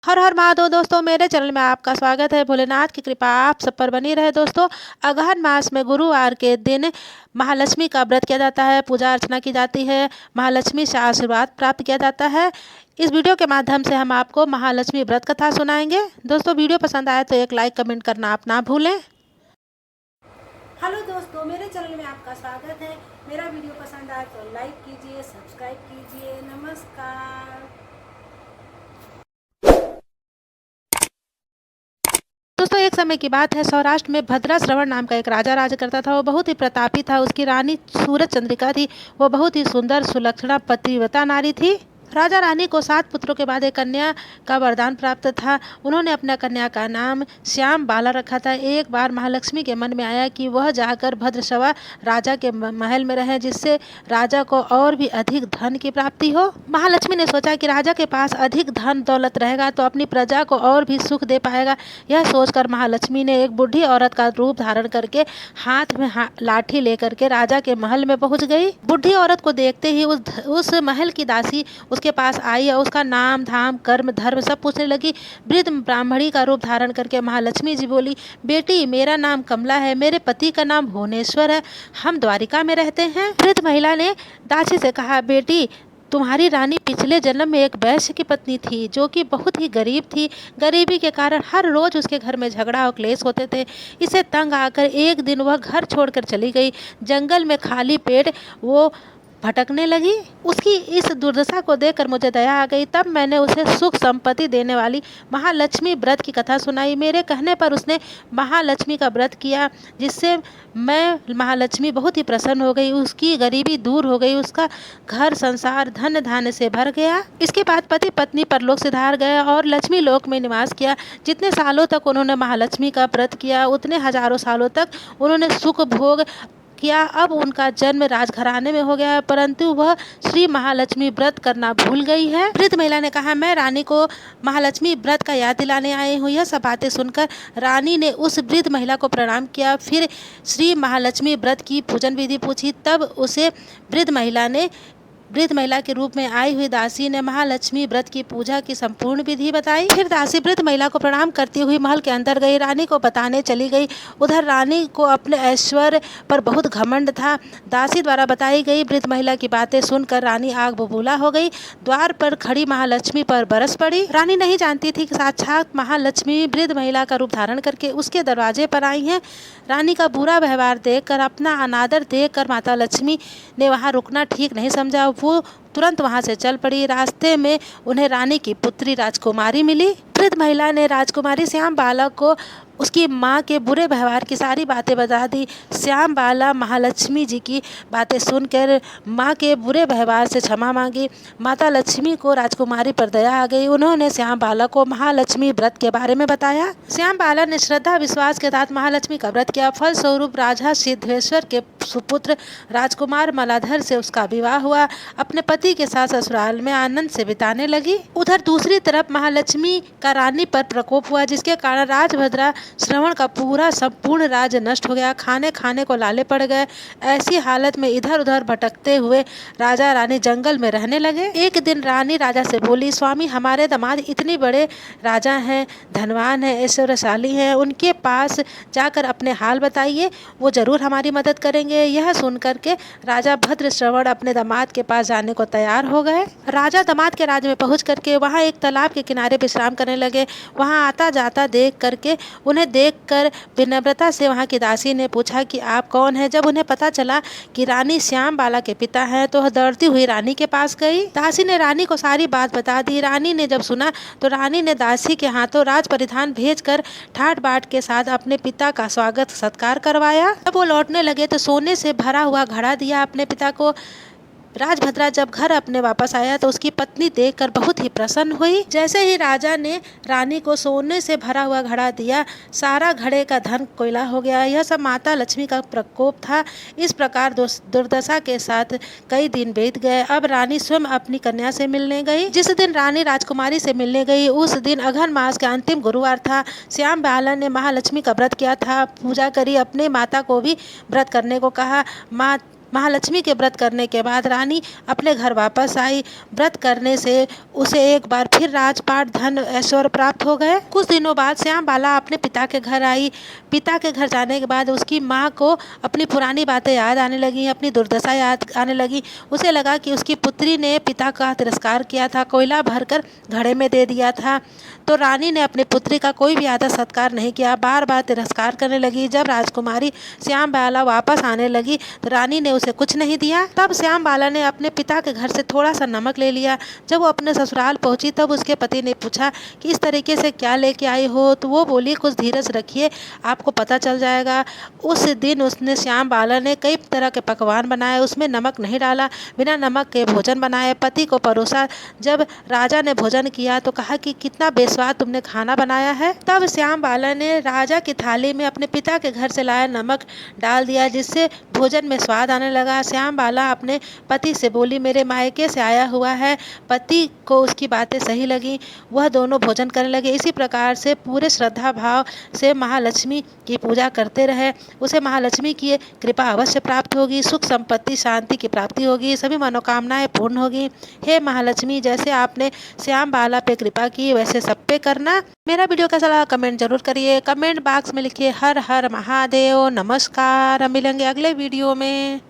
हर हर महादेव दोस्तों, मेरे चैनल में आपका स्वागत है। भोलेनाथ की कृपा आप सब पर बनी रहे। दोस्तों, अगहन मास में गुरुवार के दिन महालक्ष्मी का व्रत किया जाता है, पूजा अर्चना की जाती है, महालक्ष्मी से आशीर्वाद प्राप्त किया जाता है। इस वीडियो के माध्यम से हम आपको महालक्ष्मी व्रत कथा सुनाएंगे। दोस्तों, वीडियो पसंद आए तो एक लाइक कमेंट करना आप ना भूलें। हेलो दोस्तों, मेरे चैनल में आपका स्वागत है। मेरा वीडियो पसंद आए तो लाइक कीजिए, सब्सक्राइब कीजिए। नमस्कार दोस्तों, एक समय की बात है। सौराष्ट्र में भद्रा श्रवण नाम का एक राजा राज करता था। वो बहुत ही प्रतापी था। उसकी रानी सूरज चंद्रिका थी। वो बहुत ही सुंदर सुलक्षणा पतिव्रता नारी थी। राजा रानी को 7 पुत्रों के बाद एक कन्या का वरदान प्राप्त था। उन्होंने अपना कन्या का नाम श्याम बाला रखा था। एक बार महालक्ष्मी के मन में आया कि वह जाकर भद्रश्रवा राजा के महल में रहे, जिससे राजा को और भी अधिक धन की प्राप्ति हो। महालक्ष्मी ने सोचा कि राजा के पास अधिक धन दौलत रहेगा तो अपनी प्रजा को और भी सुख दे पाएगा। यह सोचकर महालक्ष्मी ने एक बूढ़ी औरत का रूप धारण करके हाथ में लाठी लेकर के राजा के महल में पहुंच गई। बूढ़ी औरत को देखते ही उस महल की दासी उसके पास आई और उसका नाम धाम कर्म धर्म सब पूछने लगी। वृद्ध ब्राह्मणी का रूप धारण करके महालक्ष्मी जी बोली, बेटी मेरा नाम कमला है, मेरे पति का नाम भुवनेश्वर है, हम द्वारिका में रहते हैं। वृद्ध महिला ने दासी से कहा, बेटी तुम्हारी रानी पिछले जन्म में एक वैश्य की पत्नी थी जो कि बहुत ही गरीब थी। गरीबी के कारण हर रोज उसके घर में झगड़ा और क्लेश होते थे। इसे तंग आकर एक दिन वह घर छोड़कर चली गई। जंगल में खाली पेट वो भटकने लगी। उसकी इस दुर्दशा को देखकर मुझे दया आ गई। तब मैंने उसे सुख संपत्ति देने वाली महालक्ष्मी व्रत की कथा सुनाई। मेरे कहने पर उसने महालक्ष्मी का व्रत किया, जिससे मैं महालक्ष्मी बहुत ही प्रसन्न हो गई। उसकी गरीबी दूर हो गई, उसका घर संसार धन धान्य से भर गया। इसके बाद पति पत्नी परलोक सिधार गए और लक्ष्मी लोक में निवास किया। जितने सालों तक उन्होंने महालक्ष्मी का व्रत किया, उतने हजारों सालों तक उन्होंने सुख भोग किया। अब उनका जन्म राजघराने में हो गया है, परंतु वह श्री महालक्ष्मी व्रत करना भूल गई है। वृद्ध महिला ने कहा, मैं रानी को महालक्ष्मी व्रत का याद दिलाने आई हूँ। यह सब बातें सुनकर रानी ने उस वृद्ध महिला को प्रणाम किया। फिर श्री महालक्ष्मी व्रत की पूजन विधि पूछी। तब उसे वृद्ध महिला के रूप में आई हुई दासी ने महालक्ष्मी व्रत की पूजा की संपूर्ण विधि बताई। फिर दासी वृद्ध महिला को प्रणाम करती हुई महल के अंदर गई, रानी को बताने चली गई। उधर रानी को अपने ऐश्वर्य पर बहुत घमंड था। दासी द्वारा बताई गई वृद्ध महिला की बातें सुनकर रानी आग बबूला हो गई। द्वार पर खड़ी महालक्ष्मी पर बरस पड़ी। रानी नहीं जानती थी कि साक्षात महालक्ष्मी वृद्ध महिला का रूप धारण करके उसके दरवाजे पर आई हैं। रानी का बुरा व्यवहार देखकर, अपना अनादर देखकर माता लक्ष्मी ने वहाँ रुकना ठीक नहीं समझा। वो तुरंत वहां से चल पड़ी। रास्ते में उन्हें रानी की पुत्री राजकुमारी मिली। वृद्ध महिला ने राजकुमारी श्याम बाला को उसकी माँ के बुरे व्यवहार की सारी बातें बता दी। श्याम बाला महालक्ष्मी जी की बातें सुनकर माँ के बुरे व्यवहार से क्षमा मांगी। माता लक्ष्मी को राजकुमारी पर दया आ गई। उन्होंने श्याम बाला को महालक्ष्मी व्रत के बारे में बताया। श्याम बाला ने श्रद्धा विश्वास के साथ महालक्ष्मी का व्रत किया। फलस्वरूप राजा सिद्धेश्वर के सुपुत्र राजकुमार मलाधर से उसका विवाह हुआ। अपने पति के साथ ससुराल में आनंद से बिताने लगी। उधर दूसरी तरफ महालक्ष्मी का रानी पर प्रकोप हुआ, जिसके कारण राजभद्रा श्रवण का पूरा संपूर्ण राज्य नष्ट हो गया। खाने खाने को लाले पड़ गए। ऐसी हालत में इधर उधर भटकते हुए राजा रानी जंगल में रहने लगे। एक दिन रानी राजा से बोली, स्वामी हमारे दामाद इतने बड़े राजा हैं, धनवान हैं, ऐश्वर्यशाली हैं, उनके पास जाकर अपने हाल बताइए, वो जरूर हमारी मदद करेंगे। यह सुनकर के राजा भद्र श्रवण अपने दामाद के पास जाने को तैयार हो गए। राजा दामाद के राज्य में पहुंच करके वहां एक तालाब के किनारे विश्राम करने लगे। वहां आता जाता उन्हें देखकर विनम्रता से वहां की दासी ने पूछा कि आप कौन हैं। जब उन्हें पता चला कि रानी श्याम बाला के पिता हैं तो वह दौड़ती हुई रानी के पास गई। दासी ने रानी को सारी बात बता दी। रानी ने जब सुना तो रानी ने दासी के हाथों राज परिधान भेजकर ठाट बाट के साथ अपने पिता का स्वागत सत्कार करवाया। जब वो लौटने लगे तो सोने से भरा हुआ घड़ा दिया अपने पिता को। राजभद्रा जब घर अपने वापस आया तो उसकी पत्नी देखकर बहुत ही प्रसन्न हुई। जैसे ही राजा ने रानी को सोने से भरा हुआ घड़ा दिया, सारा घड़े का धन कोयला हो गया। यह सब माता लक्ष्मी का प्रकोप था। इस प्रकार दुर्दशा के साथ कई दिन बीत गए। अब रानी स्वयं अपनी कन्या से मिलने गई। जिस दिन रानी राजकुमारी से मिलने गई उस दिन अघन मास का अंतिम गुरुवार था। श्याम बाला ने महालक्ष्मी का व्रत किया था, पूजा करी, अपने माता को भी व्रत करने को कहा। महालक्ष्मी के व्रत करने के बाद रानी अपने घर वापस आई। व्रत करने से उसे एक बार फिर राजपाट, धन, ऐश्वर्य प्राप्त हो गए। कुछ दिनों बाद श्यामबाला अपने पिता के घर आई। पिता के घर जाने के बाद उसकी माँ को अपनी पुरानी बातें याद आने लगी, अपनी दुर्दशा याद आने लगी। उसे लगा कि उसकी पुत्री ने पिता का तिरस्कार किया था, कोयला भरकर घड़े में दे दिया था। तो रानी ने अपनी पुत्री का कोई भी आदर सत्कार नहीं किया, बार बार तिरस्कार करने लगी। जब राजकुमारी श्यामबाला वापस आने लगी तो रानी ने उसे कुछ नहीं दिया। तब श्यामबाला ने अपने पिता के घर से थोड़ा सा नमक ले लिया। जब वो अपने ससुराल पहुंची तब उसके पति ने पूछा कि इस तरीके से क्या लेके आई हो, तो वो बोली कुछ धीरज रखिए, आपको पता चल जाएगा। उस दिन उसने श्यामबाला ने कई तरह के पकवान बनाए, उसमें नमक नहीं डाला, बिना नमक के भोजन बनाए, पति को परोसा। जब राजा ने भोजन किया तो कहा कि कितना बेस्वाद तुमने खाना बनाया है। तब श्यामबाला ने राजा की थाली में अपने पिता के घर से लाया नमक डाल दिया, जिससे भोजन में स्वाद आने लगा। श्यामबाला अपने पति से बोली, मेरे मायके से आया हुआ है। पति को उसकी बातें सही लगी, वह दोनों भोजन करने लगे। इसी प्रकार से पूरे श्रद्धा भाव से महालक्ष्मी की पूजा करते रहे। उसे महालक्ष्मी की कृपा अवश्य प्राप्त होगी, सुख संपत्ति शांति की प्राप्ति होगी, सभी मनोकामनाएं पूर्ण होगी। हे महालक्ष्मी, जैसे आपने श्यामबाला पे कृपा की वैसे सब पे करना। मेरा वीडियो कैसा लगा कमेंट जरूर करिए, कमेंट बॉक्स में लिखिए हर हर महादेव। नमस्कार, हम मिलेंगे अगले वीडियो में।